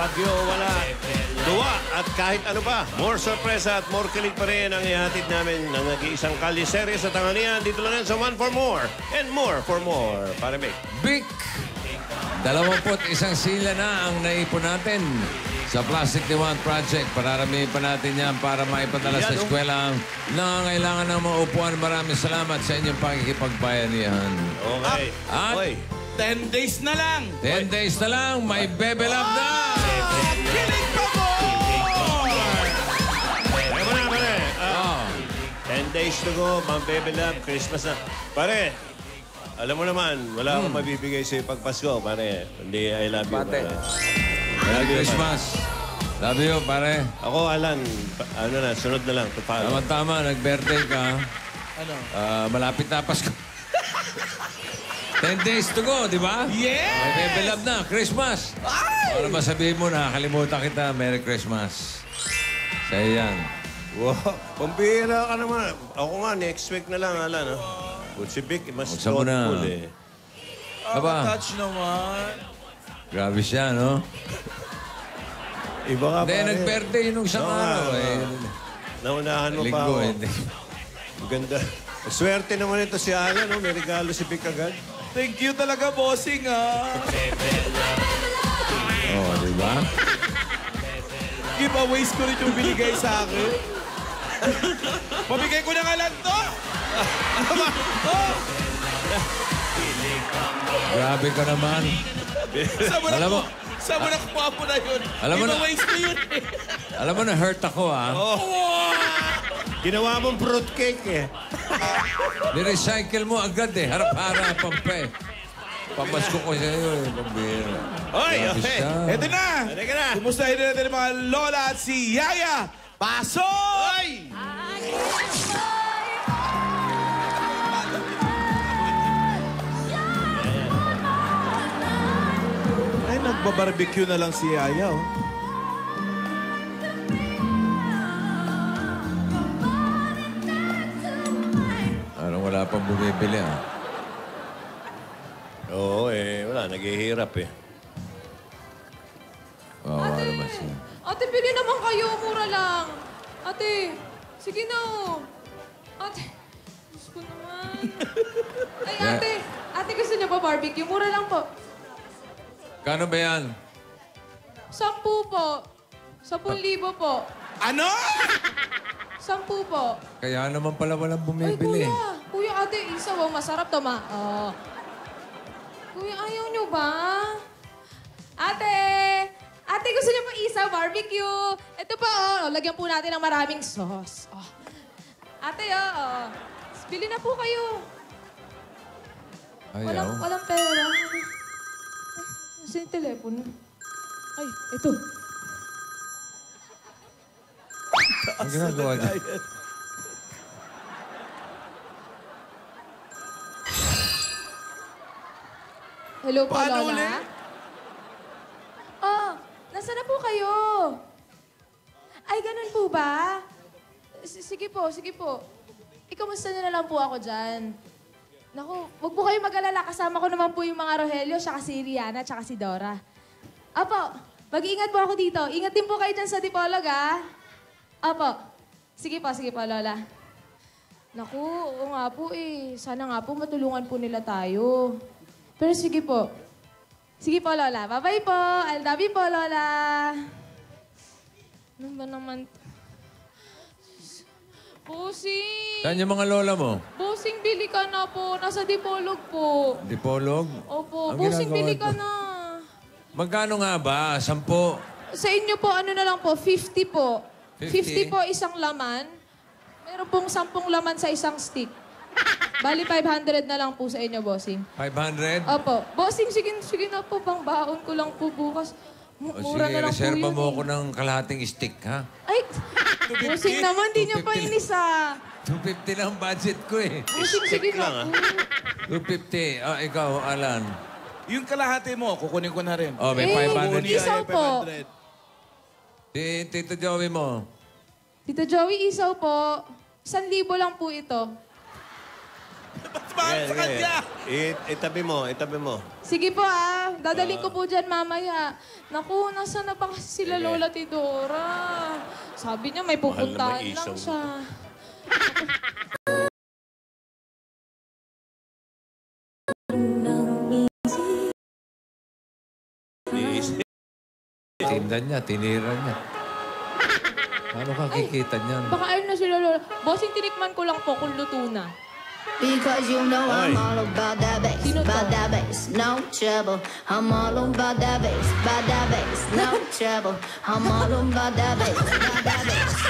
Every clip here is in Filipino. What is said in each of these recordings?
Bagyo, wala. Duwa at kahit ano pa. More sorpresa at more kilig pa rin ang ihatid namin ng nag-iisang kalye-serye sa tanganian. Dito lang yan sa One for More and More for More. Pare Vic. Vic, 21 sila na ang naipon natin sa Plastic Demand Project. Pararamihin pa natin yan para maipadala sa eskwela ang nangangailangan ng mga upuan. Maraming salamat sa inyong pakikipagbayanihan. Okay. At Oy. 10 days na lang. 10 days na lang, may Bebe Love na! Kilig pa mo! Ayaw mo na, pare. 10 days to go, Ma'am Bebe Love, Christmas na. Pare, alam mo naman, wala akong mabibigay sa pagpasko, pare. Hindi, I love you, pare. Merry Christmas. Love you, pare. Ako, Alan, ano na, sunod na lang. Tama-tama, nag-birthday ka. Ano? Malapit na Pasko. 10 days to go, di ba? Yes! May Bebe Love na, Christmas. Para masabihin mo na, kalimutan kita, Merry Christmas. Sa'yo yan. Wow, pambira ka naman. Ako nga, next week na lang, Alan. But si Vic, mas Buksan mo na. thoughtful eh. Aba, Touch naman. grabe siya, no? Iba ka, Hindi, pare. nag-birthday nung isang Oo nga, araw. Eh. Naunahan mo pa Linggo, ako. eh. Maganda. Swerte naman ito si Alan, no? May regalo si Vic agad. Thank you talaga, bossing, ha? Oh, di ba? Giveaways ko rin yung binigay sa akin. Pabigay ko na nga lang to! Grabe ka naman. Alam mo, Saan mo nakuha mo na yun? Alam mo na- Giveaways ko yun, eh. alam mo na hurt ako, ha? Ginawa mong fruitcake eh. Ni-recycle mo agad, eh. Harap-harapan pa, eh. Pamasko ko sa'yo, eh. Pambira. Oy, Grabe okay. siya. Eto na! Halika na. Kumustahin na natin ang mga lola at si Yaya! Pasok! Oy! Ay, nagbabarbecue na lang si Yaya, oh. Parang wala pang bumibili, ha? Oo eh, wala. Naghihirap eh. Wawa naman siya. Ate, bili naman kayo. Mura lang. Ate, sige na oh. Ate, Diyos ko naman. Ay, ate. Ate, gusto niyo ba barbecue? Mura lang po. Kano ba yan? 10 po. 10,000 po. Ano? 10 po. Kaya naman pala walang Ay, bumibili. kuya. Kuya, ate, isa oh. Masarap to, ma. Oh. Kuya, ayaw niyo ba? Ate! Ate, gusto niyo pa isa barbecue? Ito pa, oh. Lagyan po natin ng maraming sauce. Oh. Ate, oh. Bili na po kayo. Ayaw. Walang pera. Ay, nasa yung telepono? Ay, ito. Ang ginagawa niya. Hello po, Paano Lola? ulit? Oh, nasa na po kayo? Ay, ganun po ba? Sige po, sige po. Ikamusta niyo na lang po ako dyan. Naku, wag po kayo mag-alala. Kasama ko naman po yung mga Rogelio, saka si Rihanna, saka si Dora. Apo, mag-iingat po ako dito. Ingat din po kayo dyan sa Dipolog, ah. Apo. Sige po, Lola. Naku, oo nga po eh. Sana nga po matulungan po nila tayo. Pero sige po. Sige po, Lola. Bye-bye po. I love you po, Lola. Ano ba naman? Bossing! Saan yung mga lola mo? Bossing, bili ka na po. Nasa Dipolog po. Dipolog? Opo. Ang Bossing, ginagawa bili ko. ka na. Magkano nga ba? 10? Sa inyo po, ano na lang po? 50 po. 50? 50 po isang laman. Meron pong 10 laman sa isang stick. Bali, 500 na lang po sa inyo, bossing. 500? Opo. Bossing, sige na po. Pang baon ko lang po bukas. O Mura sige, na lang po reserva yun mo eh. ako ng kalahating stick, ha? Ay, bossing naman, di niyo pa 250. inisa. 250 lang budget ko, eh. Bossing, sige na po. 250. Ah, ikaw, Alan. Yung kalahati mo, kukunin ko na rin. Oh, may Eh, 500. isaw po. 500. Tito Joey mo. Tito Joey, isaw po. 1,000 lang po ito. Mahal sa kanya. Itabi mo, itabi mo. Sige po dadaling ko po dyan mamaya. Naku, nasa na ba kasi sila Lola Tidora? Sabi niya may pupuntahan Mahal na lang may siya. Tindan niya, tinira niya. Paano ka kikita niyan? Baka ayun na sila Lola. Bossing, tinikman ko lang po kung luto na. Because you know I'm all about that bass, Sino to? about that bass, no trouble. I'm all about that bass, no trouble. I'm all about that bass,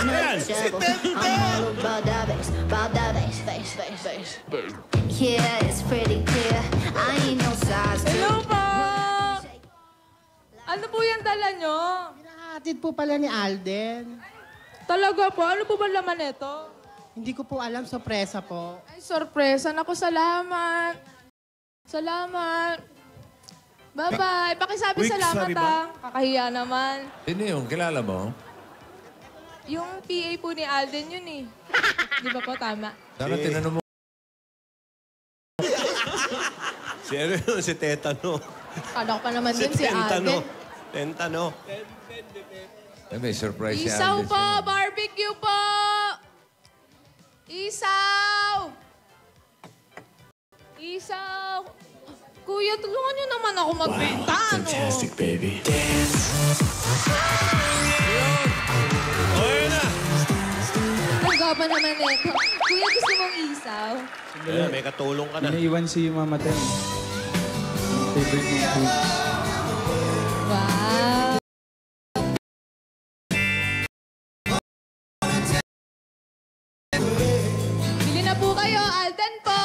no trouble. I'm all about that bass, bass. Yeah, it's pretty clear. I ain't no size two. Hello po! Ano po yung dala nyo? Pinahatid po pala ni Alden. Talaga po? Ano po ba laman nito? Hindi ko po alam, sorpresa po. Ay, sorpresa. Naku, salamat. Salamat. Bye-bye. Pakisabi Wait, salamat sorry ba? Kakahiya naman. Sino yung kilala mo? Yung PA po ni Alden yun eh. Di ba po tama? Sana tinanong mo. Si ano yun? Si Tetano. Kala ko pa naman din si Alden. Tentano. May surprise si Isaw Alden po! sa'yo. Barbecue po! Isaw! Isaw! Kuya, tulungan niyo naman ako magbenta, no? baby. Ayun na! Ang gaba naman nito. Kuya, gusto mong isaw? Ayan, may katulong ka na. Naiwan si Mama Ten. Favorite niya food. Wow! Bili na po kayo, Alden po!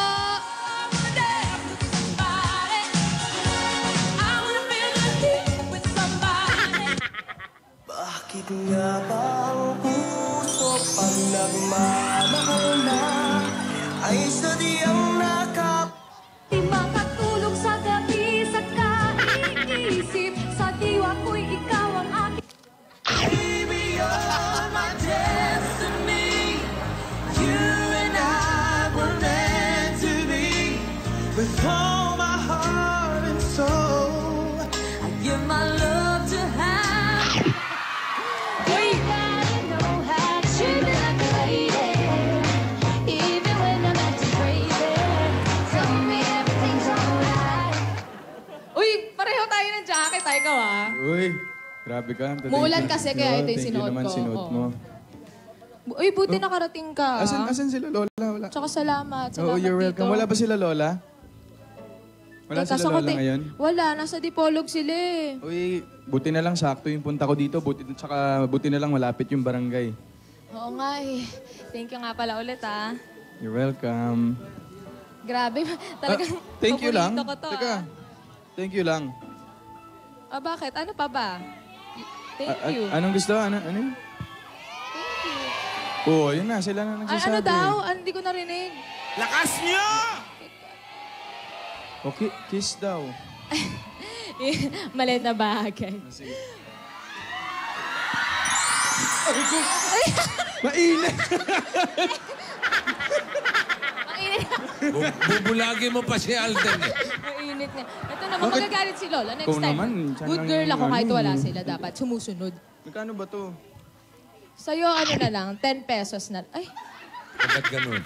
Bakit nga ba ang puso pag nagmamahal na ay sadyang Di makatulog sa gabi sa kaiisip. Sa diwa ko'y ikaw ang aking Baby, you're my destiny. You and I were meant to be. With all my heart and soul, I give my love to have. Uy! Know how to treat me like a lady. Even when I'm acting crazy. Tell me everything's alright. Uy, pareho tayo ng jacket. Ay, ikaw Uy, grabe ka. Muulan kasi, kaya ito yung Thank you sinuot naman ko. sinuot Oo. mo. Uy, buti nakarating ka. Asan sila Lola? Wala. Tsaka salamat. Oo, you're welcome. Wala ba sila Lola? Wala Teka, sila Lola sakot eh. ngayon? Wala, nasa Dipolog sila eh. Uy, buti na lang sakto yung punta ko dito. Buti na lang malapit yung barangay. Oo nga eh. Thank you nga pala ulit You're welcome. Grabe, talagang Thank you lang. paborito ko to Teka, thank you lang. Bakit? Ano pa ba? Thank you. Anong gusto? Ano yun? Thank you. Oo, yun na. Sila na nagsasabi. Ano daw? Hindi ko narinig. Lakas niyo! Okay, kiss daw. Maliit na bagay. Mainit! Mainit. Bubulagi mo pa si Alden eh. Mainit nga. Ito naman, magagalit si Lola. Next Ikaw time, naman, siya good lang girl yung ako kahit ano wala eh. sila. Dapat sumusunod. Magkano ba to? Sa'yo, ano na lang, 10 pesos na. Ay, Ba't ganun?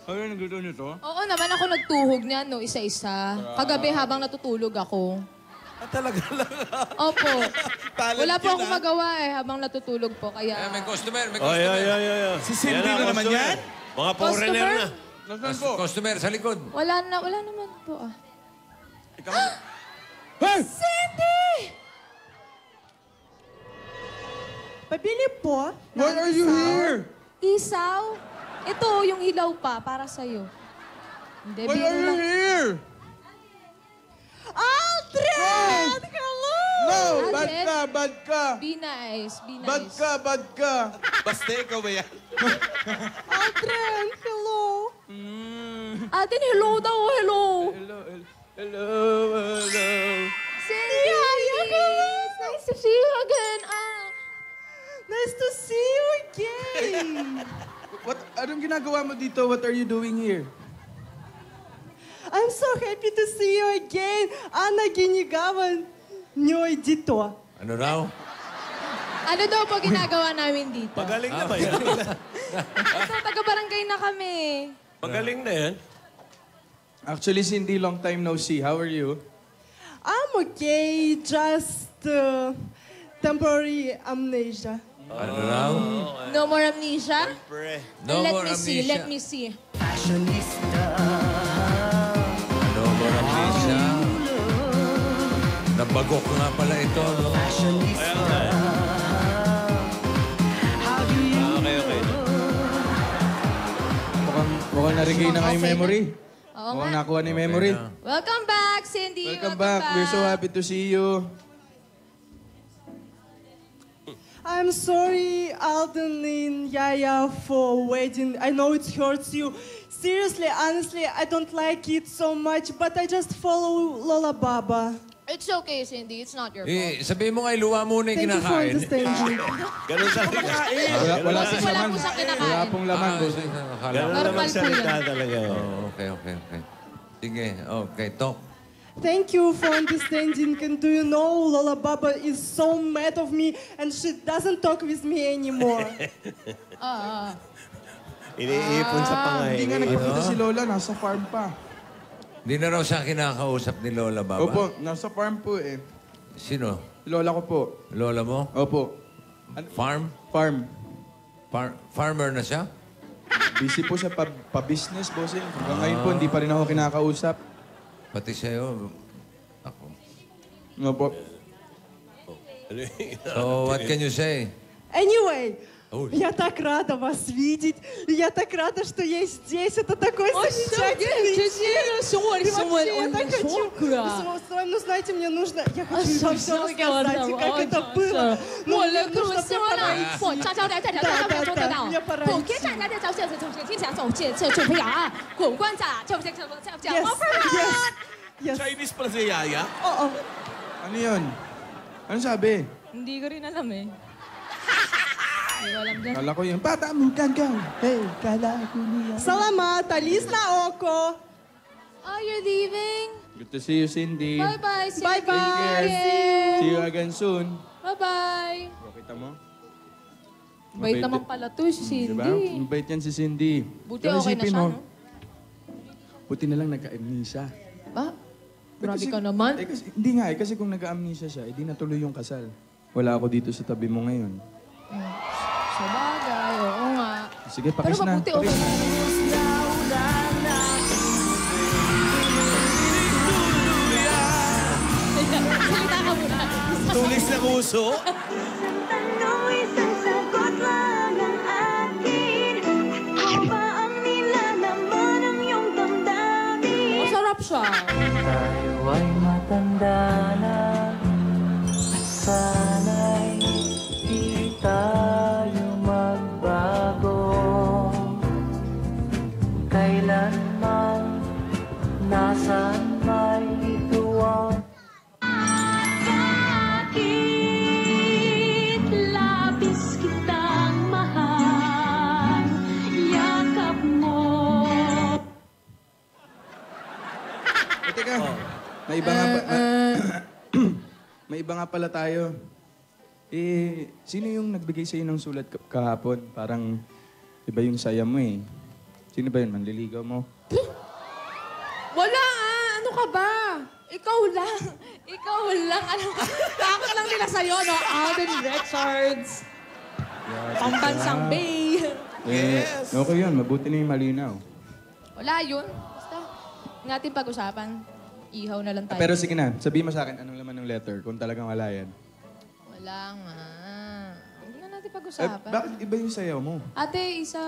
Ano yung gusto nito? oo naman ako nagtuhog niyan, no, isa-isa. Kagabi habang natutulog ako. Talaga lang. Opo. Talent Wala po yun, akong magawa habang natutulog po. Kaya, May customer, may Ay, customer. ay. Si Cindy Yan na naman customer. yan? Mga foreigner na. Nasaan po? Customer sa likod. wala naman po Hey! Cindy! Pabili po. Why are you here? Isaw? Ito, yung hilaw pa, para sa'yo. Hindi, Why biro are you lang. here? Aldrin! Hello! No! Alden? Bad ka! Bad ka! Be nice, be nice. Bad ka! Bad ka! Basta ikaw ba yan? Aldrin! Hello! Atin, hello daw, hello. Hello, hello, hello. Cindy! It's nice to see you again. Nice to see you again! Anong ginagawa mo dito? What are you doing here? I'm so happy to see you again. Anna Ginigawan nyo dito. Ano raw? Ano daw po ginagawa namin dito? Pagaling na ba yan? Ito, taga-barangay na kami. Pagaling na yan. Actually, Cindy, long time no see. How are you? I'm okay, just temporary amnesia. Ano raw? No more amnesia? No let more me see, amnesia. let me see. No more amnesia. Nabagok nga pala ito, no? Okay. Mukhang na-regain na nga yung Okay na. memory. Oo Mukhang nga. nakuha ni memory. na. Welcome back, Cindy. Welcome back. We're so happy to see you. I'm sorry, Alden and Yaya, for waiting. I know it hurts you. Seriously, honestly, I don't like it so much, but I just follow Lola Baba. It's okay, Cindy. It's not your fault. Eh, sabihin mo nga, luwa muna yung Thank you for kinakain. understanding. Ganun sa Wala Kasi pong wala laman. po siyang kinakain. Wala pong laman. Ah, boss. sige, akala Ganun ko. na Normal po magsalita yan. talaga. Oh, okay. Sige, okay, talk. Thank you for understanding. And do you know Lola Baba is so mad of me and she doesn't talk with me anymore. Iniipon sa pangay. Hindi nga nagpapita si Lola. Nasa farm pa. Hindi na raw siya kinakausap ni Lola Baba. Opo, nasa farm po eh. Sino? Lola ko po. Lola mo? Opo. Farm? Farm. Farmer na siya? Busy po sa pa-business, bossing. Hanggang ngayon po, hindi pa rin ako kinakausap. Pati sa'yo. Ako. Opo. So, what can you say? Anyway, Ой. я так рада вас видеть. Я так рада, что я здесь. Это такой замечательный день. И вообще, я так хочу... Ну, знаете, мне нужно... Я хочу вам все рассказать, и как это было. Но мне нужно препарировать. Мне пора идти. Yes. Chinese pala si Yaya. Oo. Ano yun? Ano sabi? Hindi ko rin alam eh. Hindi ko alam dyan. Kala ko yun, bata mo, gagaw. Hey, kala ko niya. Salamat, alis na ako. Oh, you're leaving? Good to see you, Cindy. Bye-bye, Cindy. Bye-bye. See you again soon. Bye-bye. Kita mo? Bait naman pala to, si Cindy. Diba? Mabait yan si Cindy. Buti Pero okay na isipin siya, mo, no? Buti na lang nagka-amnesia. Ba? Grabe ka naman. Hindi nga eh, kasi kung nag-amnesia siya, hindi natuloy yung kasal. Wala ako dito sa tabi mo ngayon. Sa bagay, oo nga. Sige, Pero pakis na. mabuti okay Pakis na. Salita ka muna. Tulis na uso. Tanong isang sagot lang ang akin. Ako ba ang nila naman ang iyong damdamin? Masarap siya. Tayo ay matanda na at sana'y di tayo magbago. Kailanman, nasaan may ituwang Kahit labis kitang mahal, yakap mo. Teka, may iba nga may iba nga pala tayo. Eh, sino yung nagbigay sa'yo ng sulat kahapon? Parang iba yung saya mo eh. Sino ba yun? Manliligaw mo? Wala ah! Ano ka ba? Ikaw lang. Ikaw lang. Ano ka? Takot lang nila sa'yo, no? Alden Richards. Pambansang Bay. Yes! Okay yun. Mabuti na yung malinaw. Wala yun. Basta, natin pag-usapan. Ihaw na lang tayo. Pero sige na, sabihin mo sa akin anong laman ng letter kung talagang wala yan. Wala nga. Huwag na natin Eh, pag-usapan. bakit iba yung saya mo? Ate, isa...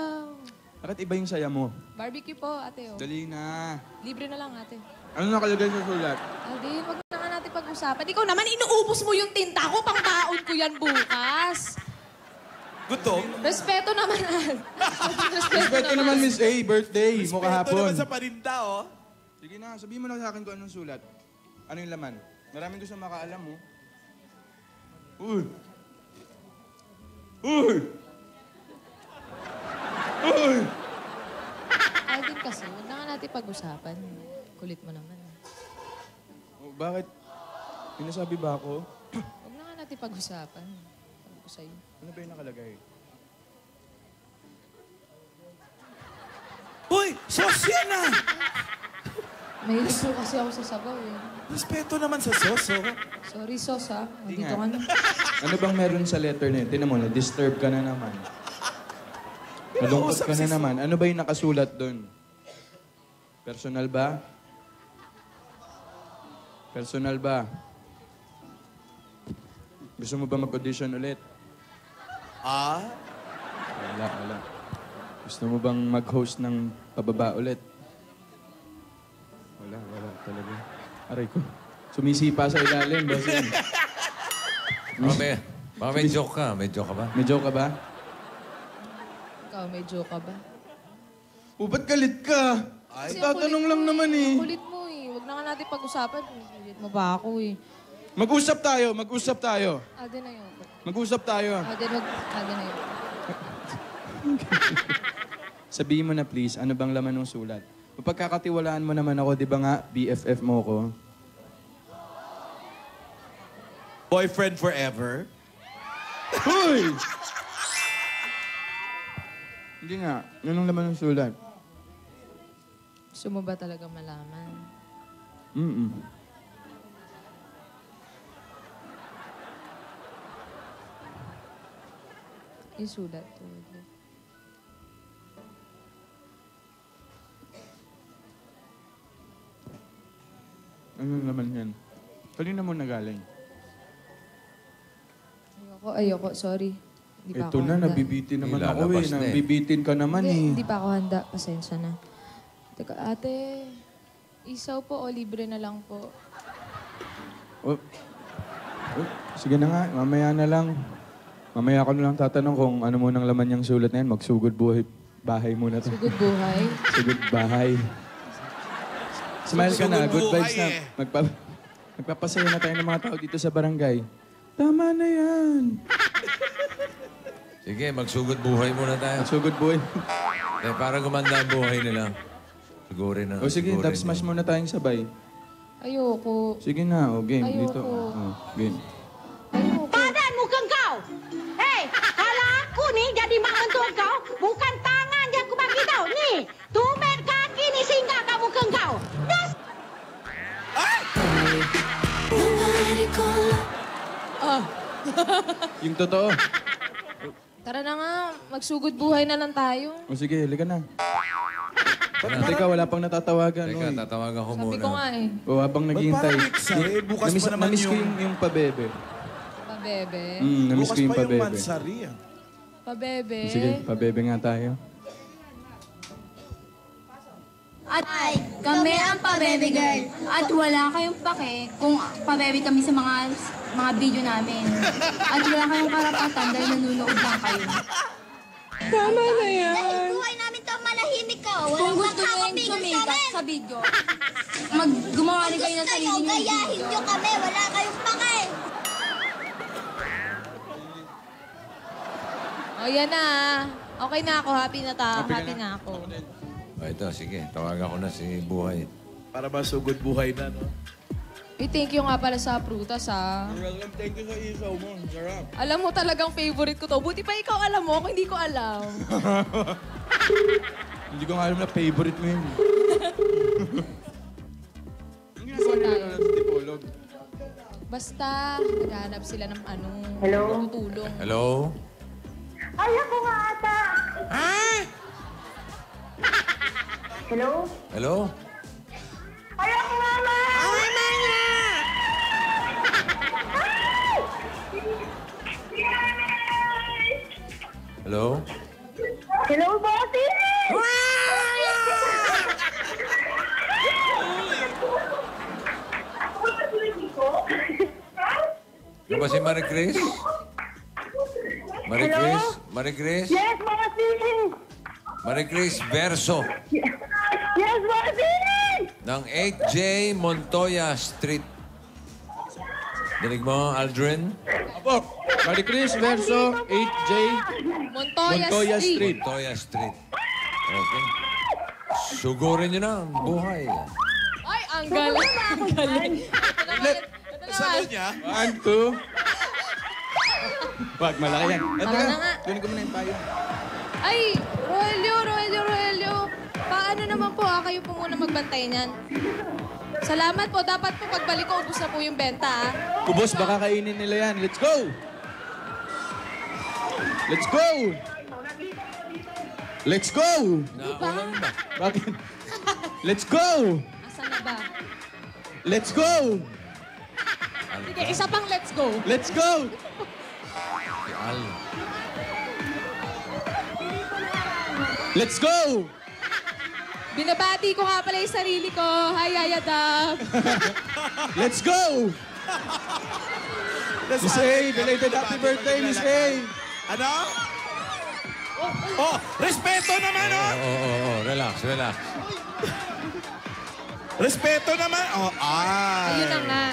Bakit iba yung saya mo? Barbecue po, ate. Oh. Dali na. Libre na lang, ate. Ano nakalagay sa sulat? Aldin, wag na nga natin pag-usapan. Ikaw naman, inuubos mo yung tinta ko. Pang-taon ko yan bukas. Gutom. Respeto naman, Al. Respeto naman, Miss A. Birthday mo Ito kahapon. naman sa paninda, oh. Sige na, sabihin mo na sa akin kung anong sulat. Ano yung laman? Maraming gusto makaalam mo. Uy! Uy! Alden kasi, huwag na nga natin pag-usapan. Kulit mo naman. Oh, bakit? May nasabi ba ako? Huwag na nga natin pag-usapan. Sabi ko sa'yo. Ano ba yung nakalagay? Uy! Sos yan ah! Mahilig po kasi ako sa sabaw eh. Respeto naman sa sos, oh. Sorry, Sos ha. Hindi Dito nga. ka na. Ano bang meron sa letter na yun? Tinan mo, na-disturb ka na naman. Malungkot ka na naman. Ano ba yung nakasulat doon? Personal ba? Personal ba? Gusto mo ba mag-audition ulit? Ah? Wala. Gusto mo bang mag-host ng pababa ulit? Wala talaga. Aray ko. Sumisipa sa ilalim, boss. Baka may joke ka. May joke ka ba? May joke ka ba? Ikaw, may joke ka ba? O, ba't galit ka? Kasi Tatanong ang lang kulit mo naman eh. Ang kulit mo eh. Huwag na nga natin pag-usapan. Kulit mo ba ako eh. Mag-usap tayo. Alden na yun. Mag-usap tayo. Alden na yun. Sabihin mo na please, ano bang laman ng sulat? Mapagkakatiwalaan mo naman ako, di ba nga, BFF mo ko? Boyfriend forever? Hoy! Hindi nga, yun ang laman ng sulat. Gusto mo ba talaga malaman? Mm-mm. Yung sulat to. Ano naman yan? Kanina mo nagaling. Ayoko. Sorry. Hindi pa Ito ako na, handa. nabibitin naman ako Ilalabas eh. na eh. Nabibitin ka naman Hindi eh. pa ako handa. Pasensya na. Teka, ate, isaw po o libre na lang po. Oh. Oh, sige na nga, mamaya na lang. Mamaya ako na lang tatanong kung ano munang laman niyang sulat na yan. Magsugod bahay muna to. Sugod buhay. Sugod bahay. Smile ka na, good vibes na. Magpapasaya na tayo ng mga tao dito sa barangay. Tama na yan. Sige, magsugod buhay muna tayo. Magsugod buhay. Para gumanda ang buhay nila. Sigurin na. O sige, dub smash muna tayong sabay. Ayoko. Sige na, o game. Ayoko. Dito. O, game. Ayoko. Badan muka kau. Hei, kalau aku ni jadi mak mentua kau, bukan tangan yang aku bagi kau. Ni, tumit kaki ni singgah kat muka kau. Das. Yung totoo. Tara na nga, magsugod buhay na lang tayo. O sige, halika na. Teka, wala pang natatawagan. Teka, oy. tatawagan ko muna. Sabi ko nga eh, O, habang naghihintay. parang mix, eh? Bukas pa naman namiss ko yung- yung pabebe. pabebe. Namiss Bukas ko yung pa yung pabebe. mansari ah. Pabebe. Sige, pabebe nga tayo. At kami ang pabebe girl. At wala kayong pake kung pabebe kami sa mga video namin. At wala kayong karapatan dahil nanonood lang kayo. Tama na yan. Dahil buhay namin to malahimik ka. Kung gusto nyo yung sumikat sa video, gumawa rin kayo ng sarili nyo. Gayahin nyo kami. Wala kayong pake. O yan na. Okay na ako. Happy na Happy na ako. O, ito, sige. Tawagan ko na si Buhay. Para masugod buhay na, no? Thank you nga pala sa prutas, ha. Welcome, thank you sa isaw mo. Sarap. Alam mo talagang favorite ko to. Buti pa ikaw alam mo, kung hindi ko alam. Hindi ko nga alam na favorite mo yun. Ang ginagawa nila na sa tipolog. Basta, naghahanap sila ng tutulong. Hello? Ay, ako nga ata. Hello? Hello? Ay, ako nga ma. Ay, mama. Hello? Hello, bossy. Ano ba si Marie Chris? Marie Chris? Marie Chris? Yes, bossy. Marie Chris Verso Yes, bossy. ng 8J Montoya Street. Dinig mo, Aldrin? Apo! Maricris Verso, 8J, Montoya Street. Montoya Street. Okay. Sugurin nyo na ang buhay. Ay, ang galing. Ang galing. Ito naman. Saan niya? 1, 2. Wag, malaki yan. Ito Tama ka. na nga. Kunin ko muna yung payo. Ay, Rogelio. Paano naman po kayo po muna magbantay niyan? Salamat po. Dapat po pagbalik ko, ubus na po yung benta Kubos, baka kainin nila yan. Let's go! Let's go! Let's go! Naulan ba? Bakit? Let's go! Asan na ba? Let's go! Sige, isa pang let's go. Let's go! Si Al. Let's go! Binabati ko nga pala yung sarili ko. Hi, Yaya Dab. Let's go! Miss A, belated happy birthday, Miss A! Ano? Oh, respeto naman, oh! Oo. Relax. Respeto naman. Oh, Ayun na nga.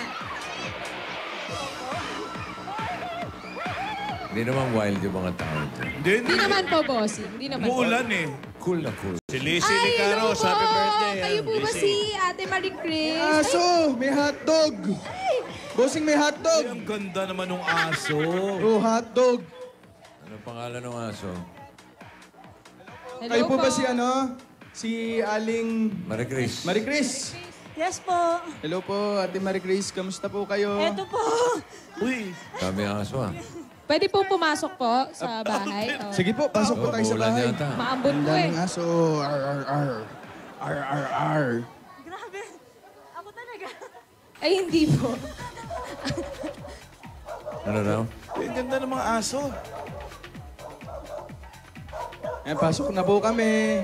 Hindi naman wild yung mga tao dyan. Hindi naman po, bossing. Hindi naman po. Umuulan eh. Cool na cool. Si Lizzie Ay, hello Licaros, po. happy birthday. Kayo po ba Lizzie. si Ate Marie Chris? Aso! May hotdog! Bossing, may hotdog! Ay, ang ganda naman ng aso. Oh, hotdog! Ano pangalan ng aso? Hello Kayo po ba si ano? Si Aling Maricris. Maricris? Yes po. Hello po, Ate Maricris. Kamusta po kayo? Eto po. Uy. Dami ang aso ah. Pwede po pumasok po sa bahay. Oh. Sige po, pasok po tayo sa Umuulan bahay. yata. Maambon Ang po eh. daming aso. Ar, ar, ar. Ar, ar, ar. Grabe. Ako talaga. Ay, hindi po. Ano raw? Ang ganda ng mga aso. Ayan, pasok na po kami.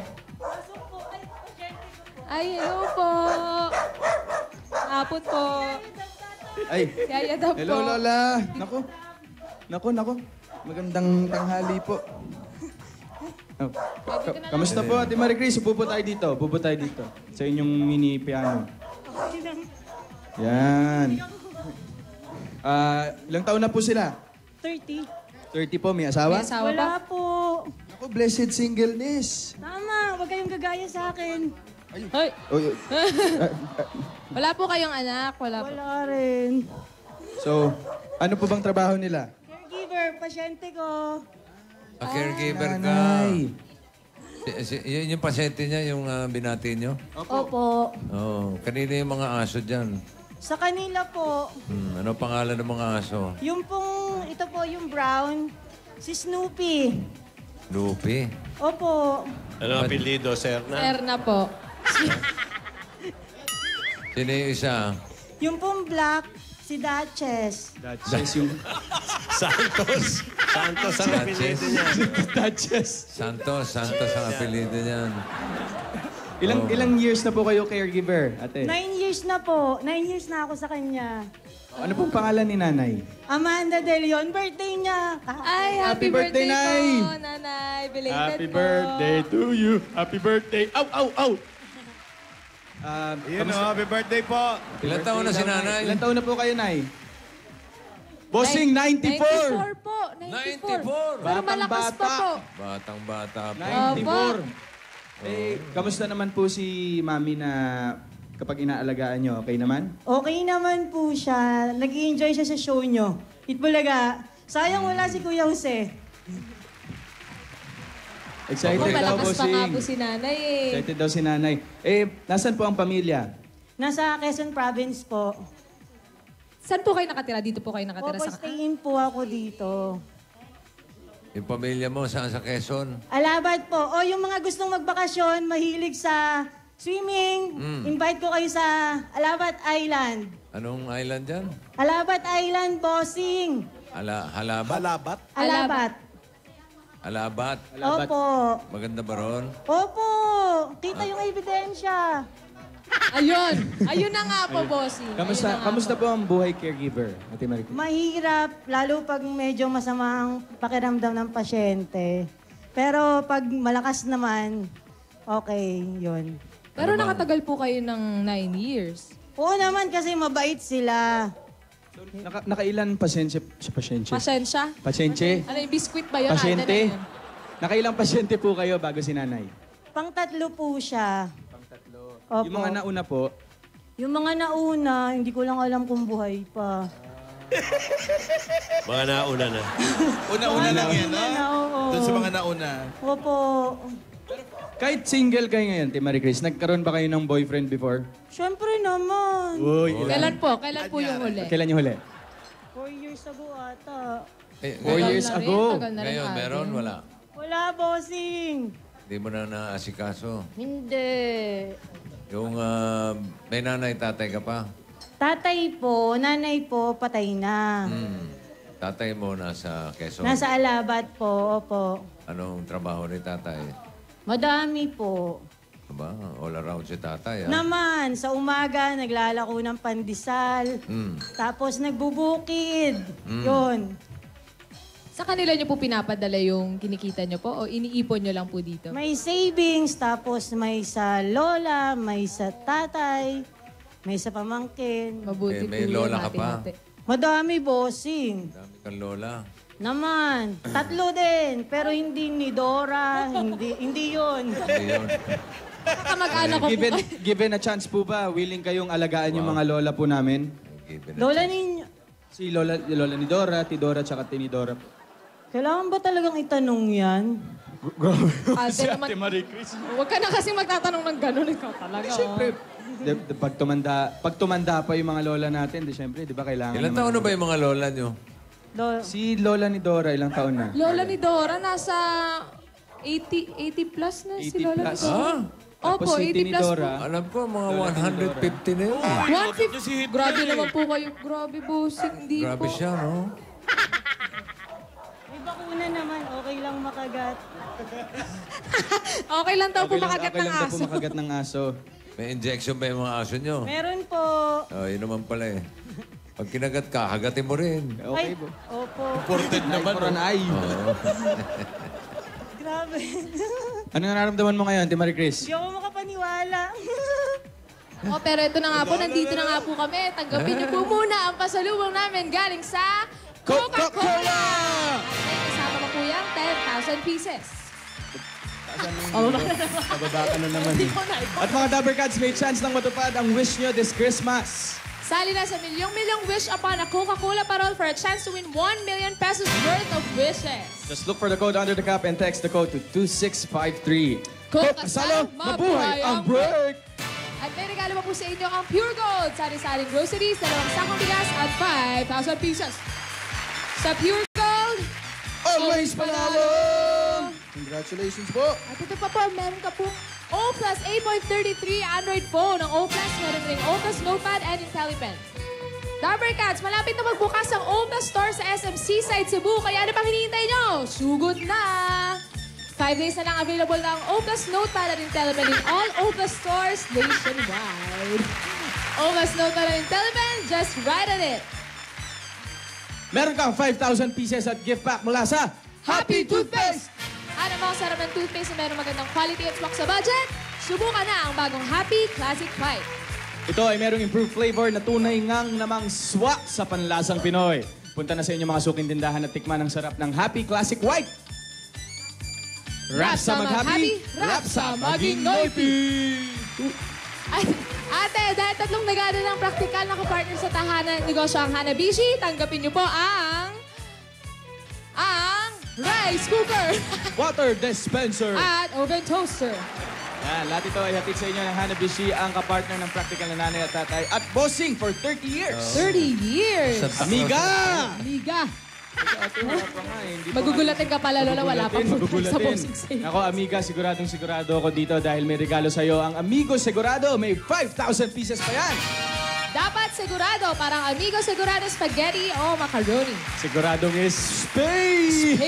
Ay, hello po. Hapon po. Ay, Yaya Dab po. hello Lola. Nako. Magandang tanghali po. Oh, kamusta po, Ate Maricris? Upo po tayo dito. Sa inyong mini piano. Yan. Ilang taon na po sila? 30. 30 po, may asawa? May asawa ba? Wala po. Ako, blessed singleness. Tama, huwag kayong gagaya sa akin. Hoy, Oh, wala po kayong anak. Wala po. Wala rin. so, ano po bang trabaho nila? Caregiver, pasyente ko. Caregiver ka. Nanay. Yun yung pasyente niya, yung binati niyo? Opo. Oo. Kanina yung mga aso dyan. Sa kanila po, Ano pangalan ng mga aso? yung pong, ito po yung brown, si Snoopy. Lupi. Opo. Ano ang apelido, sir? Erna po. Sino yung isa? Yung pong black, si Duchess. Duchess yung... Santos. Santos ang apelido niya. Duchess. Santos ang apelido niyan. Ilang years na po kayo caregiver, ate? 9 years na po. 9 years na ako sa kanya. Ano pong pangalan ni nanay? Amanda De Leon, birthday niya. Ay, happy Happy birthday, birthday Nay. po, Nanay. Belated po. to you. Happy birthday. Ow! Yun o, happy birthday po. Ilan taon na si nanay? Ilan taon na po kayo, Nay? Bossing, 94! 94 po. 94. 94. Pero malakas pa po. Batang-bata pa. 94. Kamusta naman po si Mami na kapag inaalagaan nyo? Okay naman? Okay naman po siya. Nag-enjoy siya sa show nyo. Itbulaga. Sayang wala si Kuya Jose. Excited Ako, daw, malakas pa nga Bossing. po si Nanay eh. Excited daw si nanay. Nasaan po ang pamilya? Nasa Quezon Province po. Saan po kayo nakatira? Dito po kayo nakatira Opo, sa... stayin po ako dito. Yung pamilya mo, saan sa Quezon? Alabad po. O yung mga gustong magbakasyon, mahilig sa swimming, invite ko kayo sa Alabad Island. Anong island dyan? Alabad Island, bossing. Halabat? Alabat? Alabat. Alabat? Opo. Maganda ba ron? Opo. Kita yung ebidensya. Ayun. Ayun na nga po, bossing. Kamusta po ang buhay caregiver, Ate Maricris? Mahirap, lalo pag medyo masama ang pakiramdam ng pasyente. Pero pag malakas naman, okay, yun. Pero nakatagal po kayo ng 9 years. Oo naman kasi mabait sila. Nakailan pasyente? Pasensya? Pasyente? Ano yung biskuit ba yun? Pasyente? Nakailang pasyente po kayo bago si nanay? Pang-tatlo po siya. Opo. Yung mga nauna po, Yung mga nauna, hindi ko lang alam kung buhay pa. Mga nauna na. Una-una lang yan, Nauna, ha? oo. Doon sa mga nauna. Opo. kahit single kayo ngayon, Tia Marie Chris, nagkaroon ba kayo ng boyfriend before? Siyempre naman. Uy, Kailan po? Kailan po yung huli? Kailan yung huli? 4 years ago ata. 4 years ago. Ngayon, meron? Wala. Wala, bossing. Hindi mo na naasikaso. Hindi. Yung may nanay, tatay ka pa. Tatay po, nanay po, patay na. Tatay mo nasa Quezon. Nasa Alabat po, opo. Anong trabaho ni tatay? Madami po. Aba, all around si tatay. Naman, sa umaga, naglalako ng pandesal. Tapos nagbubukid. Yun. Sa kanila niyo po pinapadala yung kinikita niyo po o iniipon niyo lang po dito? May savings, tapos may sa lola, may sa tatay, may sa pamangkin. Mabuti may po lola yun, ka pa? hati-hati. Madami, bossing. Dami kang lola. Naman, 3 din. Pero hindi ni Dora, hindi yun. Hindi yun. Kamag-anak ko po. Given a chance po ba, willing kayong alagaan yung mga lola po namin? Lola ninyo. Si lola ni Dora, Tidora, tsaka Tinidora. Kailangan ba talagang itanong yan? Grabe. Ate naman, Marie Chris. huwag ka na kasi magtatanong ng gano'n. Ikaw talaga. Siyempre, pag tumanda pa yung mga lola natin, di syempre, di ba kailangan Ilan taon na ba yung mga lola nyo? Si lola ni Dora, ilang taon na? Lola ni Dora, nasa 80 plus na si 80 Lola plus. ni Dora. Opo, Tapos si 80 plus Tinidora, po. Alam ko, mga 150 na yun. 150. Grabe naman po kayo. Grabe, bossing. Hindi Grabe po. siya, no? May bakuna naman, okay lang makagat. Okay lang daw po okay makagat lang ng daw po aso. makagat ng aso. May injection ba yung mga aso nyo? Meron po. Oh, yun naman pala eh. Pag kinagat ka, hagatin mo rin. Okay po. Opo. Imported naman. For an eye. Grabe. Ano nararamdaman mo ngayon, Tia Marie Chris? Hindi ako makapaniwala. Oh, pero ito na nga po, nandito na nga po kami. Tanggapin niyo po muna ang pasalubong namin galing sa Coca-Cola! At kasama mo po yung 10,000 pieces. Nababa ka na naman. At mga Dabber Cats, may chance lang matupad ang wish nyo this Christmas. Sali na sa milyong-milyong wish upon a Coca-Cola parol for a chance to win 1 million pesos worth of wishes. Just look for the code under the cup and text the code to 2653. Coke Kasalo, mabuhay ang break! At may regalo pa po sa inyo ang Pure Gold, sari-saring groceries, 2 sakong bigas at 5,000 pieces. Sa Pure Gold, Always panalo! Congratulations po! At ito pa po, meron ka po O Plus 8.33 Android phone. Ang O Plus, meron rin O Plus Notepad and IntelliPen. Dabber Cats, malapit na magbukas ang O Plus Store sa SM Seaside, Cebu. Kaya ano pang hinihintay nyo? Sugod na! 5 days na lang available na ang O Plus Notepad at IntelliPen in all O Plus stores nationwide. O Plus Notepad and IntelliPen, just right at it. Meron kang 5,000 pieces at gift pack mula sa Happy Toothpaste! Ano mo sarap ng toothpaste na meron magandang quality at swak sa budget? Subukan na ang bagong Happy Classic White. Ito ay merong improved flavor na tunay ngang namang swak sa panlasang Pinoy. Punta na sa inyong mga suking tindahan at tikman ang sarap ng Happy Classic White. Rap sa mag-happy, rap sa maging noipi! Ay, ate, dahil 3 dekada ng praktikal na kapartner sa tahanan negosyo ang Hanabishi, tanggapin niyo po ang rice cooker Water dispenser! at oven toaster. Yan, lahat ito ay hatid sa inyo ng Hanabishi, ang kapartner ng praktikal na nanay at tatay at bossing for 30 years! 30 years! Amiga! Amiga! Ate, wala pa nga eh. Hindi pa Magugulatin ka pala, Lola. Wala pa po sa bossing sa'yo. Ako, amiga, siguradong sigurado ako dito dahil may regalo sa'yo. Ang Amigo Segurado, may 5,000 pieces pa yan. Dapat sigurado, parang Amigo Segurado Spaghetti o Macaroni. Siguradong is space!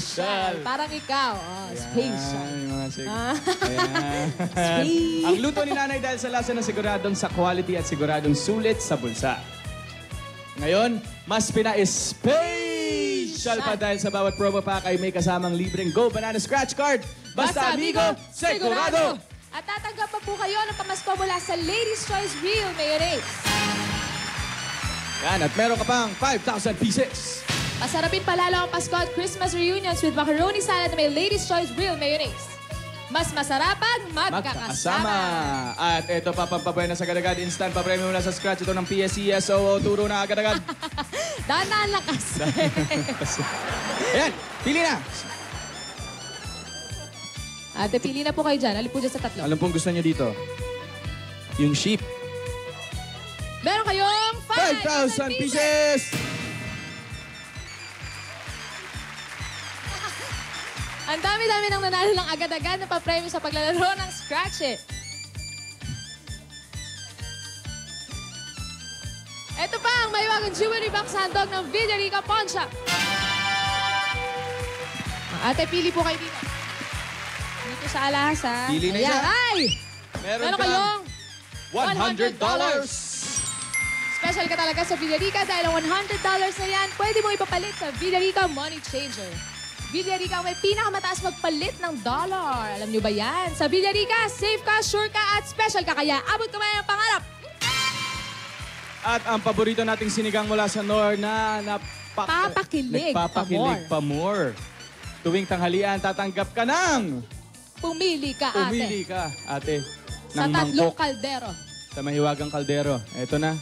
Special. Parang ikaw. Oh, special. Ayan, mga Ah. Ayan. Space. Ang luto ni nanay dahil sa lasa ng siguradong sa quality at siguradong sulit sa bulsa. Ngayon, mas pina-special pa dahil sa bawat promo pack ay may kasamang libreng Go Banana Scratch Card. Basta Amigo, Segurado! At tatanggap pa po kayo ng pamasko mula sa Ladies' Choice Real Mayonnaise. Yan, at meron ka pang 5,000 pieces. Pasarapin palalo ang Pasko at Christmas reunions with macaroni salad na may Lady's Choice Real Mayonnaise. Mas masarap pag magkakasama. At ito pa, pampabuenas agad-agad. Instant pa-premium mula sa scratch. Ito ng PSESO. Turo na agad-agad. Dahan-dahan lakas. Ayan, pili na. Ate, pili na po kayo dyan. Alin po dyan sa tatlo. Alam pong gusto niyo dito? Yung sheep. Meron kayong 5,000 pieces! Ang dami-dami nang nanalo ng agad-agad na pa-premyo sa paglalaro ng Scratch It. Ito pa ang maiwagang jewelry box handog ng Villarica Pawn Shop. Ate, pili po kayo dito. Dito sa alas, ha? Pili na Ayan. isa. Ay! Meron kayong $100. Special ka talaga sa Villarica dahil ang $100 na yan, pwede mo ipapalit sa Villarica Money Changer. Villarica ang may pinakamataas magpalit ng dollar. Alam nyo ba yan? Sa Villarica, safe ka, sure ka, at special ka. Kaya abot kamay ang pangarap. At ang paborito nating sinigang mula sa Nor na Papakilig nagpapakilig pa more. Tuwing tanghalian, tatanggap ka ng... Pumili ka, ate. Pumili ka, ate. Sa ng tatlong mangkok. kaldero. Sa mahiwagang kaldero. Ito na.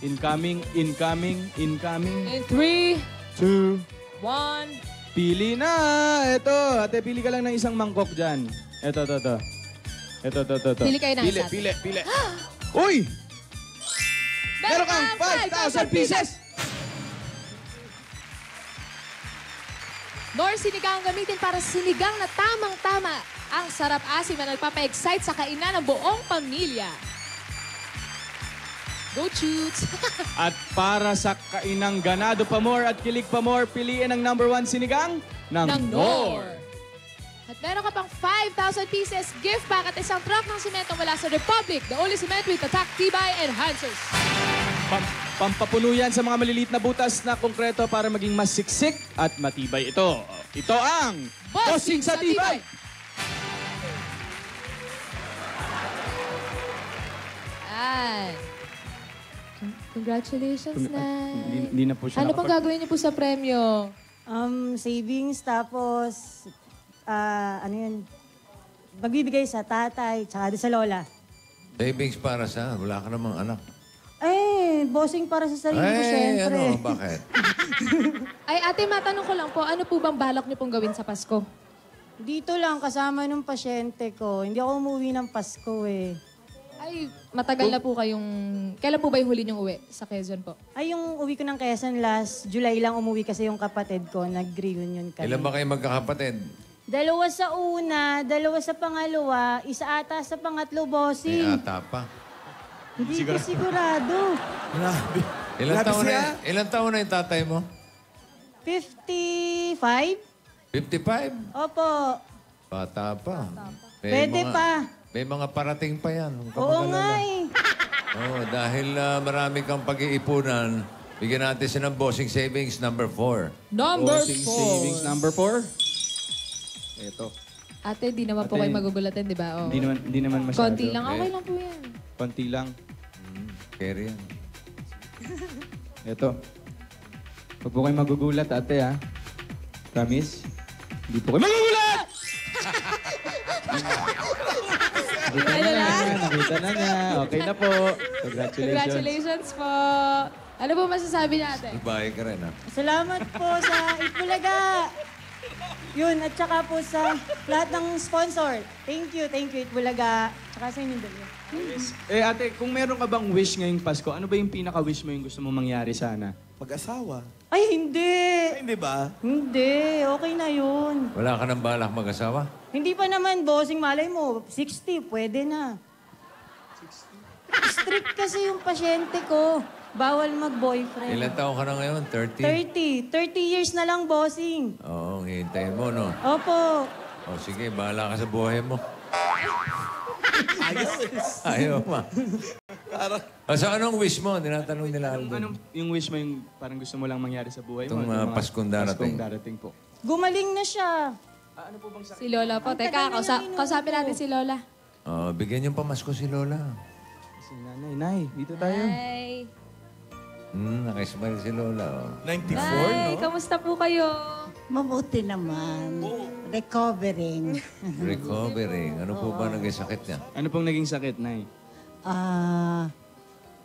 Incoming, incoming, incoming. In 3, 2, 1. Pili na! Ito, ate, pili ka lang ng isang mangkok dyan. Ito. Ito. Pili kayo ng isa. Pili. Uy! Meron kang 5,000 pieces! Nor sinigang ang gamitin para sinigang na tamang-tama. Ang sarap asim na nagpapa-excite sa kainan ng buong pamilya. Go Choots! At para sa kainang ganado pa more at kilig pa more, piliin ang #1 sinigang ng Nor. At meron ka pang 5,000 pieces gift pack at isang truck ng simento mula sa Republic, the only cement with attack, tibay, enhancers. Pampapuno yan sa mga maliliit na butas na konkreto para maging mas siksik at matibay ito. Ito ang Bossing sa Tibay! Ay. Congratulations, Nay. Hindi na po siya Ano pang gagawin niyo po sa premyo? Savings, tapos, magbibigay sa tatay, tsaka sa lola. Savings para sa, wala ka namang anak. Bossing para sa sarili ko, syempre. Bakit? Ay, ate, matanong ko lang po, ano po bang balak niyo pong gawin sa Pasko? Dito lang, kasama nung pasyente ko. Hindi ako umuwi ng Pasko eh. Ay, matagal na po kayong... Kailan po ba yung huli niyong uwi sa Quezon po? Ay, yung uwi ko ng Quezon last July lang umuwi kasi yung kapatid ko, nag-reunion kami. Ilan ba kayo magkakapatid? 2 sa una, 2 sa pangalawa, 1 ata sa pangatlo, May bossing. ata pa. Hindi ko sigurado. Grabe. Ilan taon na yung tatay mo? 55? 55? Opo. Bata pa. Pwede pa. May mga parating pa yan. Oo nga eh. Dahil marami kang pag-iipunan, bigyan natin siya ng Bossing Savings number 4. Bossing Savings number 4. Ito. Ate, di naman po kayo magugulatan, di ba? Oh. Hindi naman masyado. Konti lang. Okay lang po yan. Konti lang. Carry yan. Ito. Huwag po kayo magugulat, ate, ha? Promise? Hindi po kayo magugulat! Nakita na niya. Okay na po. Congratulations. Congratulations po. Ano po masasabi natin? Bahay ka rin, ha? Salamat po sa Itbulaga. Yun, at saka po sa lahat ng sponsor. Thank you, Itbulaga. Tsaka sa inyong dalawa. Ate, kung meron ka bang wish ngayong Pasko, ano ba yung pinaka-wish mo yung gusto mong mangyari sana? Mag-asawa. Ay, hindi. Ay, hindi ba? Hindi, okay na yun. Wala ka ng balak mag-asawa? Hindi pa naman, bossing, malay mo, 60, pwede na. 60? Strict kasi yung pasyente ko. Bawal mag-boyfriend. Ilan taon ka na ngayon? 30? 30 years na lang, bossing. Oo, hintayin mo, no? Opo. O sige, bahala ka sa buhay mo. Ayos. Ayaw pa. So anong wish mo? Tinatanong nila Aldo. Anong yung wish mo yung parang gusto mo lang mangyari sa buhay mo? Itong mga Paskong darating. Paskong darating po. Gumaling na siya. Ano po bang sakit? Si Lola po. Teka, kausapin natin si Lola. Bigyan niyong pamasko si Lola. Si nanay, dito tayo. Hi. Nakismile si Lola. Oh. 94, Nay, kamusta po kayo? Mabuti naman. Recovering. Recovering. Ano po ba naging sakit niya? Ano pong naging sakit, Nay?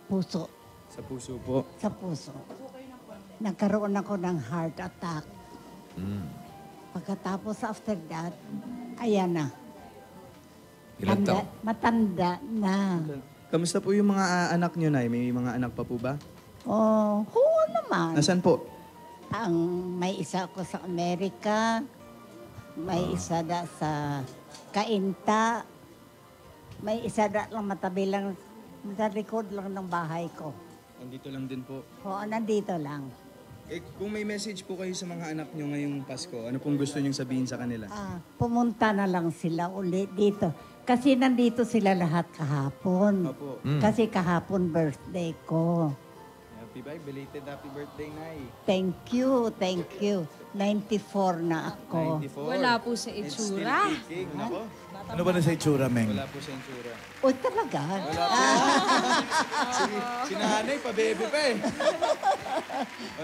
Puso. Sa puso po. Sa puso. Nagkaroon ako ng heart attack. Pagkatapos after that, ayan na. Ilan taon? Matanda na. Kamusta po yung mga anak nyo, Nay? May mga anak pa po ba? Oo naman. Nasaan po? May isa ako sa Amerika, may isa da sa Cainta, may isa da lang matabi lang, sa likod lang ng bahay ko. Nandito lang din po. Oo, nandito lang. Kung may message po kayo sa mga anak nyo ngayong Pasko, ano pong gusto nyong sabihin sa kanila? Pumunta na lang sila ulit dito. Kasi nandito sila lahat kahapon. Opo. Kasi kahapon birthday ko. Belated happy birthday, Nay. Thank you, thank you. 94 na ako. 94. Wala po sa itsura. Nako. Ano ba na sa itsura, Meng? Wala po sa itsura. O talaga? Si nanay, pa-bebe pa eh.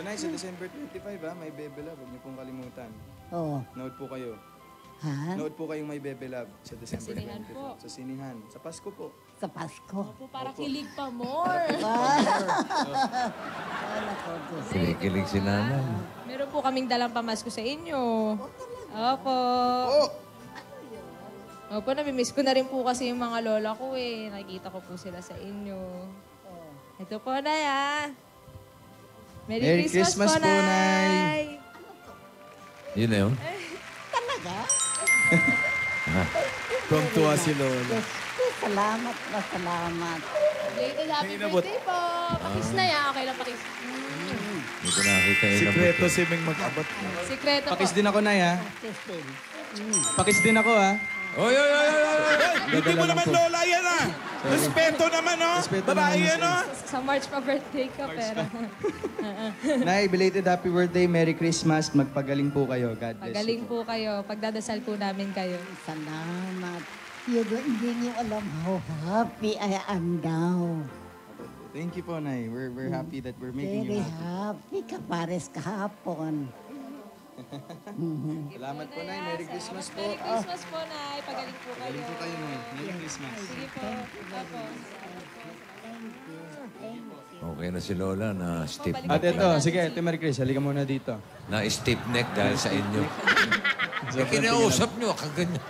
Nay, sa December 25, may Bebe Love. Huwag niyo pong kalimutan. Oo. Nood po kayo. Ha? Nood po kayong may Bebe Love sa December sinihan 25. po. Sa sinihan. Sa Pasko po. Sa Pasko. Opo, para kilig pa more. Kinikilig si nanay. Meron po kaming dalang pamasko sa inyo. Opo. Opo, namimiss ko na rin po kasi yung mga lola ko eh. Nakikita ko po sila sa inyo. Ito po, Nay, Merry Christmas po, Nay. Yun na yun? Talaga? Tuwang-tuwa si Lola. Salamat na salamat. Belated happy birthday po. Pakis na yan. Okay lang, pakis. Hindi ko nakita yun. Sikreto si Meng mag-abot. Sikreto po. Pakis din ako, Nay, ha? Pakis din ako, ha? Oy! Hindi mo naman Lola yan, ah! Respeto naman, oh! Babae yan, oh! Sa March pa birthday ka, pero... Nay, belated happy birthday. Merry Christmas. Magpagaling po kayo. God bless Pagaling you po. po kayo. Pagdadasal po namin kayo. Salamat. Hindi niyo alam how happy I am now. Thank you po, Nay. We're happy that we're making Very you happy. happy ka pares kahapon. Salamat po, Nay. Merry Christmas po. Merry Christmas po, Nay. Pagaling po kayo. Pagaling po kayo, Nay. Merry Christmas. Sige po. Opo. Okay na si Lola na stiff At neck. ito, sige, ito Merry Chris, halika muna dito. Na stiff neck dahil sa inyo. Kinausap nyo, kaganyan.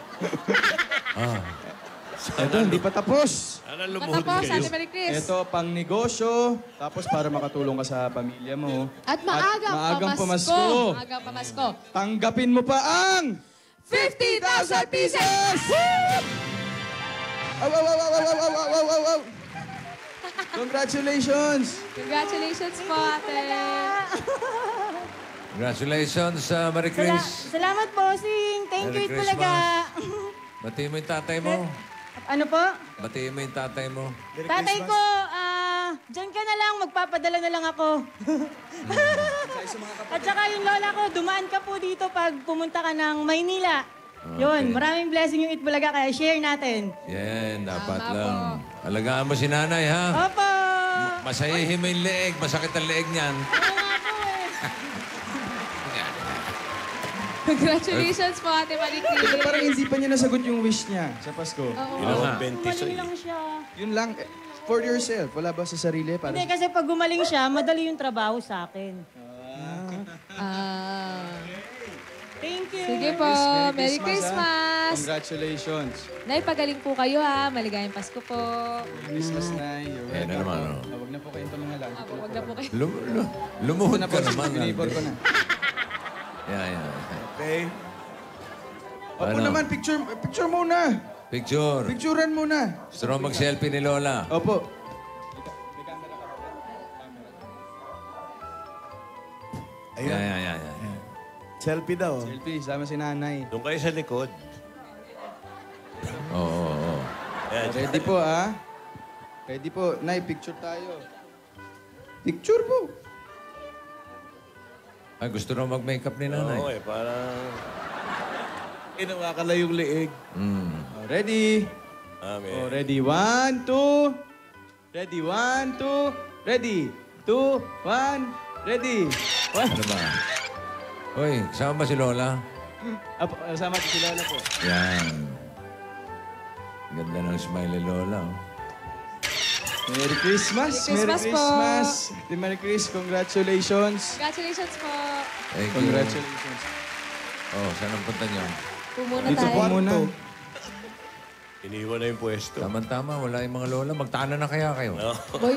Ito, hindi pa tapos. Sana lumuhod Patapos, kayo. Ate Marie Chris. Ito, pang negosyo, tapos para makatulong ka sa pamilya mo. At maagang pamasko. Maagang pamasko. Tanggapin mo pa ang 50,000 pieces! Aw, aw, aw, aw, aw, aw, aw, aw, aw, aw. Congratulations! Congratulations po, Ate. Congratulations, Marie Chris. Salamat po, Sing. Thank Merry you talaga. Batiin mo yung tatay mo. Ano po? Batiin mo yung tatay mo. Tatay ko, dyan ka na lang, magpapadala na lang ako. At saka yung lola ko, dumaan ka po dito pag pumunta ka ng Maynila. Yun, maraming blessing yung Itbulaga, kaya share natin. Yan, dapat lang. Alagaan mo si nanay, ha? Opo! Masahihin mo yung leeg. Masakit ang leeg niyan. Congratulations po, Ate Marie Chris. Pero parang hindi pa niya nasagot yung wish niya sa Pasko. Ginawang 20 Gumaling lang siya. Yun lang, for yourself. Wala ba sa sarili? Para Hindi, kasi pag gumaling siya, madali yung trabaho sa akin. Thank you. Sige po. Merry Christmas. Congratulations. Nay, pagaling po kayo, ha. Maligayang Pasko po. Merry Christmas, Nay. You're Eh, na naman, oh. Huwag na po kayong tumingalan. Huwag na po kayo. Lumuhod ka naman. Binibor ko na. Yan. Okay. Opo Ano? naman, picture muna. Picture. Picturean muna. Gusto mo mag-selfie ni Lola? Opo. Yan. Selfie daw. Selfie, sama si nanay. Doon kayo sa likod. Oo. Yan. Ready po, ah? Ready po. Nay, picture tayo. Picture po. Ay, gusto na mag-makeup ni nanay. Oo, parang... Inawakala yung leeg. Oh, ready? Amen. Oh, ready. 1, 2. Ready. 1, 2. Ready. 2, 1, ready. Ano ba? Hoy, kasama ba si Lola? Apo, sama si Lola po. Yan. Ganda ng smile ni Lola. Oh. Merry Christmas! Merry Christmas po. Christmas! Merry Chris, congratulations! Congratulations po. Thank you. Congratulations. Oh, saan ang punta niyo? Pumuna Dito tayo. po muna. Iniwan na yung pwesto. Tama-tama, wala yung mga lola. Magtana na kaya kayo? Boy,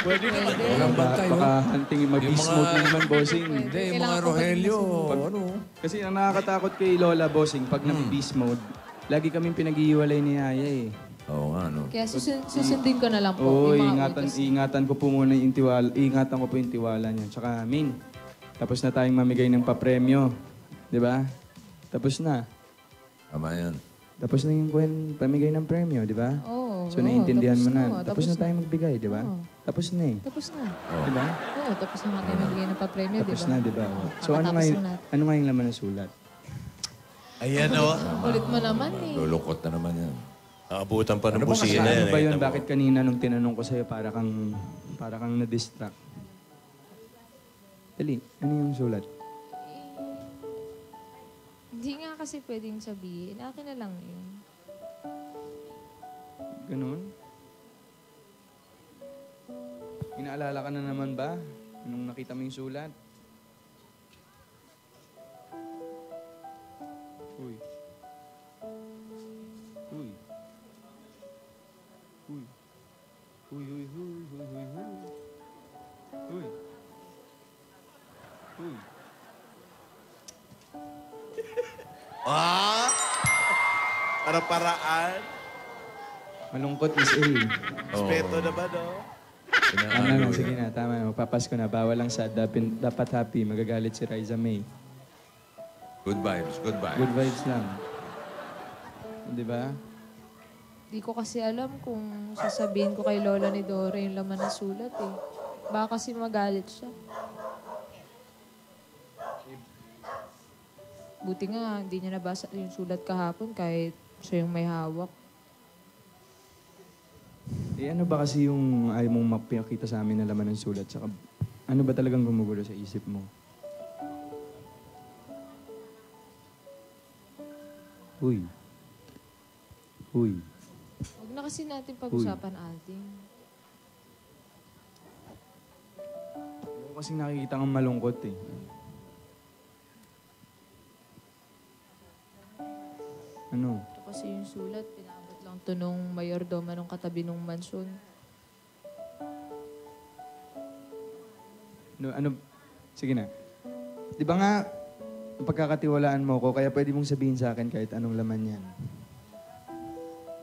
Pwede naman. Walang bantay, oh. Baka hunting mag-beast mode na naman, bossing. Hindi, yung mga Kailangan ko Rogelio. Ano? Kasi ang nakakatakot kay Lola, bossing, pag nag-beast mode, lagi kaming pinag-iiwalay ni Yaya eh. Oo nga, no? kaya susundin ko na lang po. Oo, yung mga ingatan ko po muna yung tiwala. Ingatan ko po yung tiwala niya. Tsaka, Min, tapos na tayong mamigay ng papremyo. Di ba? Tapos na. Tama yan. Tapos na yung pamigay ng premyo, di ba? Oo. So, naiintindihan mo na. Tapos Tapos na tayong magbigay, di ba? Oo. Tapos na eh. Tapos na. Di ba? Oo, tapos na nga tayo magbigay ng papremyo, di ba? Tapos na, di ba? So, ano nga, ano nga yung laman ng sulat? Ayan, o. Ulit mo naman eh. Lulukot na naman yan. Naabutan pa ng Ano ba busina Ano yan. ba yun? nakita mo. Bakit kanina nung tinanong ko sa'yo, para kang na-distract? Dali, ano yung sulat? Hindi nga kasi pwedeng sabihin. Akin na lang yun. Ganun? Inaalala ka na naman ba? Nung nakita mo yung sulat? Uy. Uy. Uy. Uy, uy, uy, uy, uy, uy. Uy. Uy. Ah! Para-paraan. Malungkot is A. Respeto naman, no? Tama na, sige na, tama na. Magpapasko na. Bawal lang sad. Dapat happy. Magagalit si Riza May. Good vibes, good vibes. Good vibes lang. Di ba? Di ko kasi alam kung sasabihin ko kay Lola ni Dora yung laman ng sulat eh. Baka kasi magalit siya. Buti nga, hindi niya nabasa yung sulat kahapon kahit siya yung may hawak. Eh ano ba kasi yung ayaw mong mapakita sa amin na laman ng sulat? Saka ano ba talagang gumugulo sa isip mo? Uy. Uy. Huwag na kasi natin pag-usapan, Aldin. Ako kasi nakikita kang malungkot eh. Ano? Ito kasi yung sulat, pinabot lang to nung mayordoma nung katabi nung mansyon. Ano? Sige na. Di ba nga, pagkakatiwalaan mo ko, kaya pwede mong sabihin sa akin kahit anong laman yan.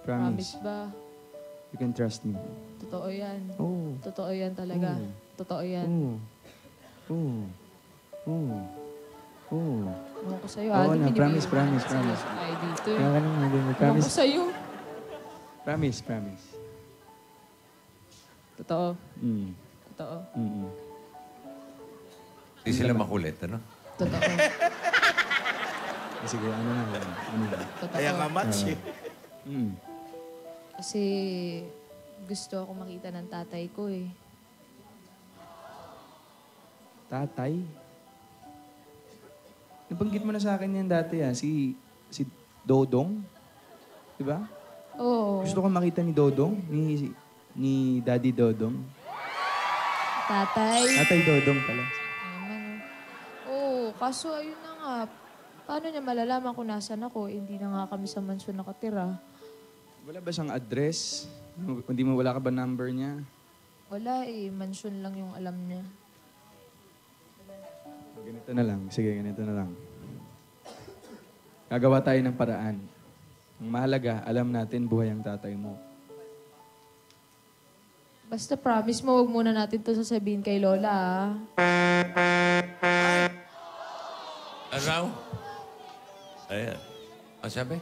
Promise Promise. ba? You can trust me. Totoo yan. Oo. Totoo yan talaga. Oo. Totoo yan. Oo. Oo. Oo. Oo. Ewan ko sa'yo, Oo Aldin. na, binibigay promise, mo promise, sa promise. ay dito eh. Kaya ka naman, Ewan ko promise. sa'yo. Promise, promise. Totoo. Mm. Totoo. Mm-mm. Hindi sila makulit, ano? Totoo. Sige, ano na yan? Ano na? Totoo. Kaya nga match eh. Kasi gusto ako makita ng tatay ko eh. Tatay? Nabanggit mo na sa akin yan dati si Dodong. Di ba? Oo. Gusto ko makita ni Dodong, ni Daddy Dodong. Tatay. Tatay Dodong pala. Naman. Oo, kaso ayun na nga. Paano niya malalaman kung nasan ako? Hindi na nga kami sa mansyon nakatira. Wala ba siyang address? Hindi mo, wala ka ba number niya? Wala eh. Mansyon lang yung alam niya. Ganito na lang. Sige, ganito na lang. Gagawa tayo ng paraan. Ang mahalaga, alam natin buhay ang tatay mo. Basta promise mo, huwag muna natin to sasabihin kay Lola ah. Araw? Ayan. Ang sabi?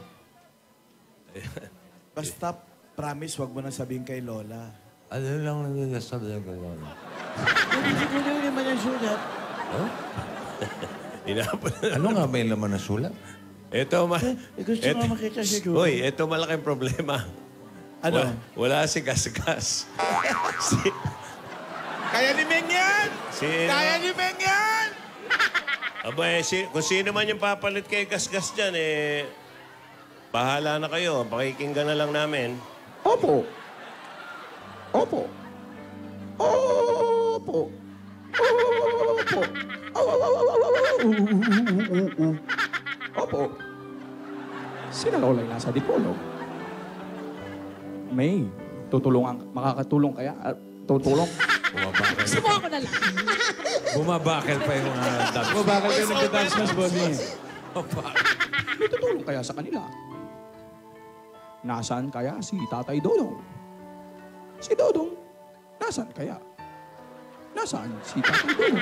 Basta promise, wag mo nang sabihin kay Lola. Ano lang nagsasabi ko lang? Hindi ko na naman yung sulat. Huh? Ano nga ba yung laman ng sulat? Ito, gusto nga makita siguro. Hoy, ito malaking problema. Ano? Wala si Gasgas. Kaya ni Meng yan! Sino? Kaya ni Meng yan! Abay, kung sino man yung papalit kay Gasgas dyan, bahala na kayo. Pakikinggan na lang namin. Opo. Opo. Opo. Opo. Opo. Sino Lola'y nasa Dipolo? May, makakatulong kaya? Tutulong? Bumabakel. Sumuha ko na lang. Bumabakel pa yung dance. Mabakal kayo nagka-dance mas, Bonnie. May tutulong kaya sa kanila? Nasaan kaya si Tatay Dodong? Si Dodong, nasaan kaya? Nasaan si Tatay Dodong?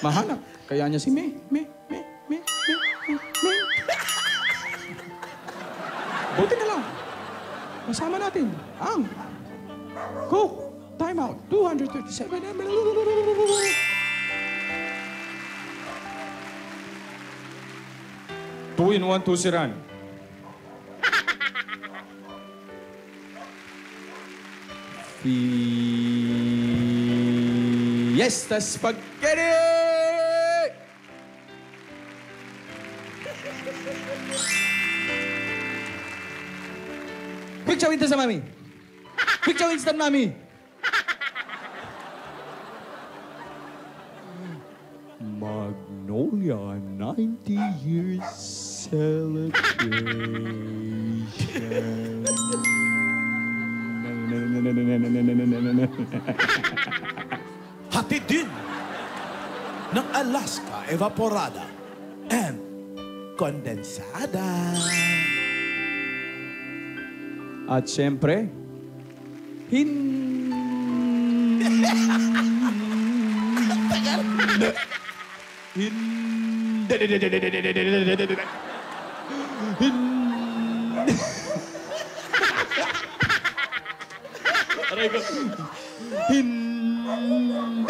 Mahanap kaya niya si May. Buti na lang. Kasama natin ang Coke Timeout 237 ml. 2-in-1 tusiran. Fiesta Spaghetti! Quick chow instant, mami. Quick chow instant, mami. Magnolia 90 years celebration. Hatid din ng Alaska Evaporada and Condensada. At syempre, hindi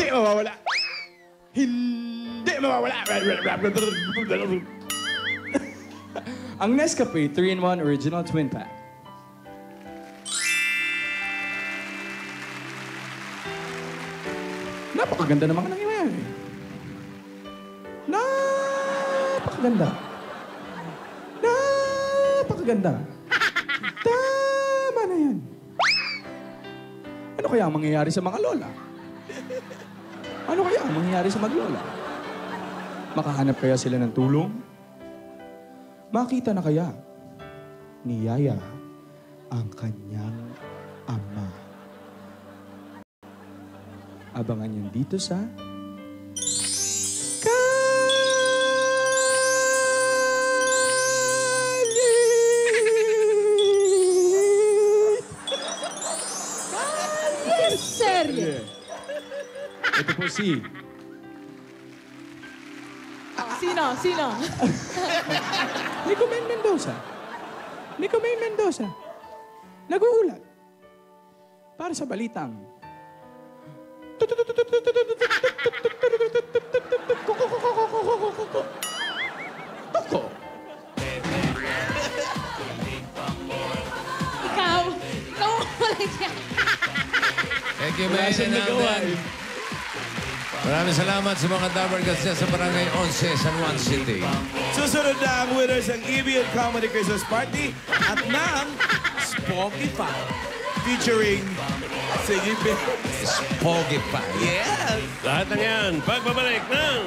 mawawala. Hindi mawawala. Ang Nescafe 3-in-1 Original Twin Pack. Napakaganda ng mga nangyayari. Napakaganda. Napakaganda. Tama na yan. Ano kaya ang mangyayari sa mga lola? Ano kaya ang mangyayari sa maglola? Makahanap kaya sila ng tulong? Makita na kaya ni Yaya ang kanyang ama? Abangan yan dito sa Serye. Ito po si Sino? Nico May Mendoza. Nico May Mendoza. Nag-uulat para sa balitang Toko. Ikaw wala siya. Thank you, May. Maraming salamat sa mga Dabar Garcia sa Barangay 11, San Juan City. Susunod na ang winners ng EBN Comedy Christmas Party at ng Spotify featuring Sige Babe. Spotify. Yes! Lahat ng yan, pagbabalik ng